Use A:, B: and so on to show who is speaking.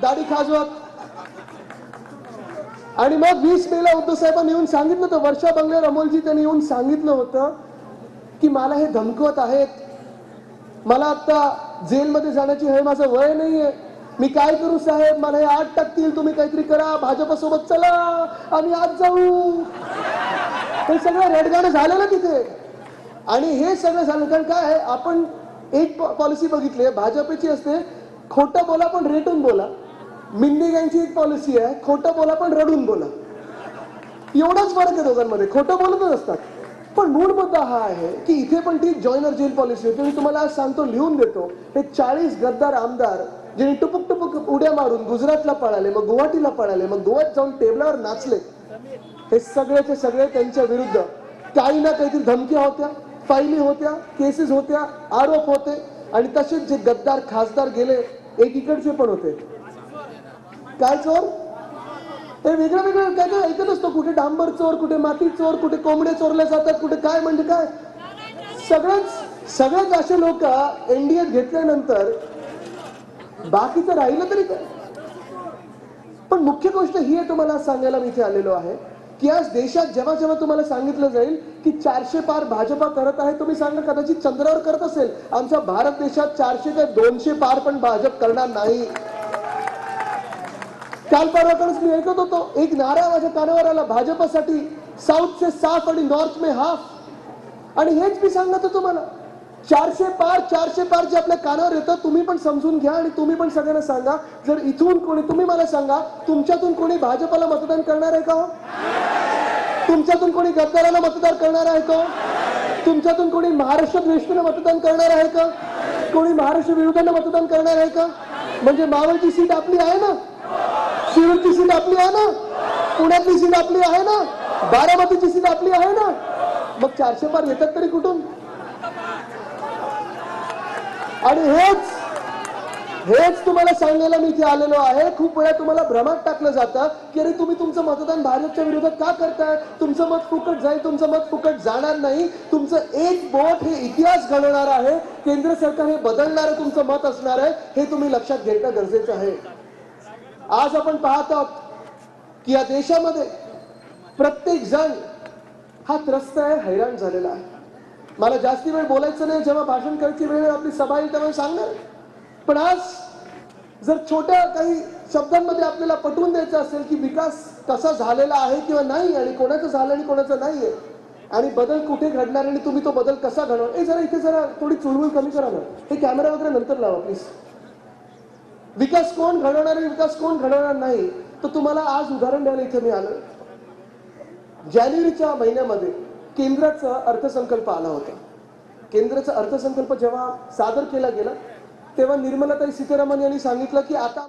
A: दाढी खाजवत. आणि मग 20 मेला उद्धव साहेबांनी येऊन सांगितलं होतं, वर्षा बंगल्यावर अमोलजी त्यांनी येऊन सांगितलं होतं की मला हे धमकवत आहेत, मला आता जेलमध्ये जाण्याची हे माझं वय नाहीये, मी काय करू साहेब, मला हे 8 टाकतील, तुम्ही काहीतरी करा, भाजपसोबत चला, आम्ही आज जाऊ. हे सगळं रेडगाणं झालेलं तिथे. आणि हे सगळं झालं कारण काय आहे, आपण एक पॉलिसी बघितली आहे भाजपची असते, खोटं बोला पण रेटून बोला. मिंदी गँगची एक पॉलिसी आहे, खोटं बोला पण रडून बोला. एवढाच फरक आहे दोघांमध्ये, खोटं बोलतच असतात. पण मूळ मुद्दा हा आहे की इथे पण ती जॉइनर जेल पॉलिसी होती. मी तुम्हाला आज सांगतो, लिहून देतो, हे 40 गद्दार आमदार ज्यांनी टुपुक टुपुक उड्या मारून गुजरातला पळाले, मग गुवाहाटीला पळाले, मग गोव्यात जाऊन टेबलावर नाचले, हे सगळेचे सगळे त्यांच्या विरुद्ध काही ना काहीतरी धमक्या होत्या, फायली होत्या, केसेस होत्या, आरोप होते. आणि तसेच जे गद्दार खासदार गेले, एक इकडचे पण होते. काय चोर, हे वेगळं वेगळं काय काय ऐकत असतो, कुठे डांबर चोर, कुठे माती चोर, कुठे कोंबडे चोरले जातात, कुठे काय म्हणजे काय. सगळेच असे लोक एनडीएत घेतल्यानंतर बाकीचं राहिलं तरी काय. पण मुख्य गोष्ट ही आहे, तुम्हाला सांगायला मी इथे आलेलो आहे की आज देशात जेव्हा जेव्हा तुम्हाला सांगितलं जाईल की 400 पार भाजपा करत आहे, तुम्ही सांगा कदाचित चंद्रावर करत असेल, आमच्या भारत देशात 400 ते 200 पार पण भाजप करणार नाही. काल परवाकडे मी ऐकत होतो, एक नारा माझ्या कानावर आला, भाजपासाठी साऊथ से साफ आणि नॉर्थ में हाफ. आणि हेच मी सांगत होतो, तुम्हाला 400 पार जे आपल्या कानावर येतं, तुम्ही पण समजून घ्या आणि तुम्ही पण सगळ्यांना सांगा. जर इथून कोणी, तुम्ही मला सांगा, तुमच्यातून कोणी भाजपाला मतदान करणार आहे का? तुमच्यातून कोणी गद्दाराला मतदान करणार आहे का? तुमच्यातून कोणी महाराष्ट्र द्वेषीला मतदान करणार आहे का? कोणी महाराष्ट्र विरोधाला मतदान करणार आहे का? म्हणजे मावळची सीट आपली आहे ना, शिरूरची सीट आपली आहे ना, पुण्यातली सीट आपली आहे ना, बारामतीची सीट आपली आहे ना. मग 400 पार येतात तरी कुठून? आणि हेच तुम्हाला सांगायला मी इथे आलेलो आहे. खूप वेळा तुम्हाला भ्रमात टाकलं जातं की अरे तुम्ही तुमचं मतदान भाजपच्या विरोधात का करताय, तुमचं मत फुकट जाईल, तुमचं मत फुकट जाणार नाही. तुमचं एक वोट हे इतिहास घडवणार आहे, केंद्र सरकार हे बदलणारं तुमचं मत असणार आहे, हे तुम्ही लक्षात घेणं गरजेचं आहे. आज आपण पाहत आहोत की या देशामध्ये प्रत्येक जण हा त्रस्त आहे, हैराण झालेला आहे. मला जास्ती वेळ बोलायचं नाही, जेव्हा भाषण करायची वेळ आपली सभा येईल तेव्हा सांगणार. पण आज जर छोट्या काही शब्दांमध्ये आपल्याला पटवून द्यायचं असेल की विकास कसा झालेला आहे किंवा नाही, आणि कोणाचं झालं आणि कोणाचं नाहीये, आणि बदल कुठे घडणार आणि तुम्ही तो बदल कसा घडवणार, हे जरा इथे जरा थोडी चुळबुळ कमी करा ना. हे कॅमेरा वगैरे नंतर लावा प्लीज. विकास कोण घडवणार आणि विकास कोण घडवणार नाही, तर तुम्हाला आज उदाहरण द्यायला इथे मी आलो. जानेवारीच्या महिन्यामध्ये केंद्राचा अर्थसंकल्प आला होता. केंद्राचा अर्थसंकल्प जेव्हा सादर केला गेला तेव्हा निर्मलाताई सीतारामन यांनी सांगितलं की आता